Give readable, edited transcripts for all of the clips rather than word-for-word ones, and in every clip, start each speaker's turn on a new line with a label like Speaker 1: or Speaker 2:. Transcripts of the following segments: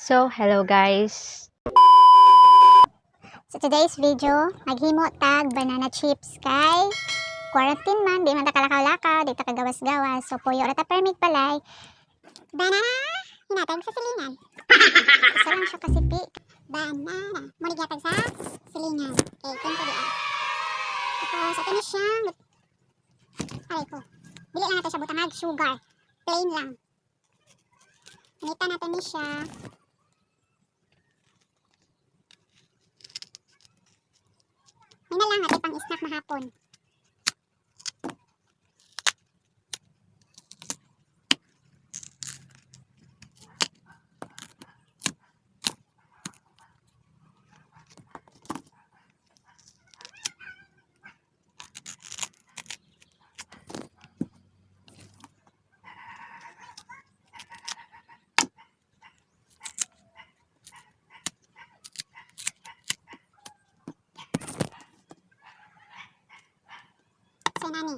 Speaker 1: So, hello guys.
Speaker 2: So today's video, naghimo tag banana chips kay quarantine man, di man ta kalakaw-lakaw, di ta kagawas-gawas. So puyo ra ta permit palay. Banana, hinatag sa silingan. Isa lang siya kasipi. Banana, mo gihatag sa silingan. Okay, kunto di ah. Tapos ato na siya. Aray ko. Dili lang natin siya butangag sugar. Plain lang. Inita natin ni siya. May na lang natin pang snack mahapon. So nani.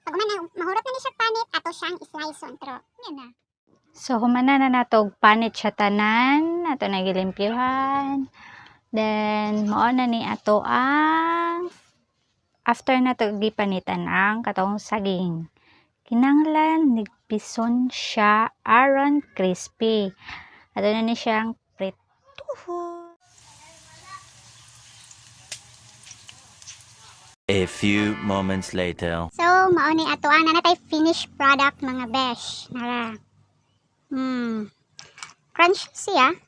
Speaker 2: Pag mahurot na ni siya panit, ato siyang slice-on. Pero, yan na.
Speaker 1: So, humana na natog panit siya tanan. Ato na gilimpyuhan. Then, mao na ni ato ang after na to gipanitan ang katong saging. Kinahanglan nigpison siya aron crispy. Ato na ni siyang prituhon.
Speaker 3: A few moments later.
Speaker 2: So, mauni ato na natay finished product mga besh. Nara. Crunch siya.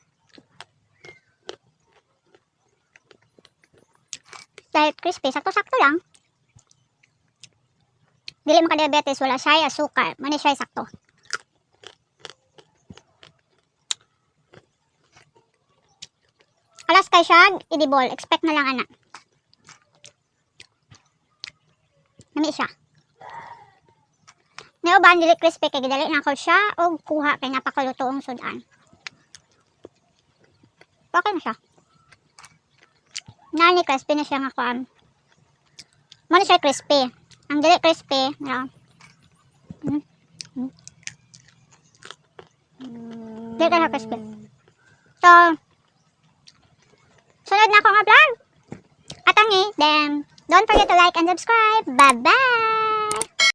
Speaker 2: Dahil crispy, sakto-sakto lang. Dili mo ka-diabetes, wala siya asukar. Mani siya sakto. Alas kay siya, edible. Expect na lang anak. Nami siya. Ngayon ba, dili crispy kay gidali na ko siya o kuha kay napakalutoong sudan. Okay na siya. Nani crispy na siya nga kuan. Muna siya crispy. Ang dili crispy, no. Dili ka siya crispy. So, sunod na ako nga vlog. Atangi, then don't forget to like and subscribe. Bye-bye!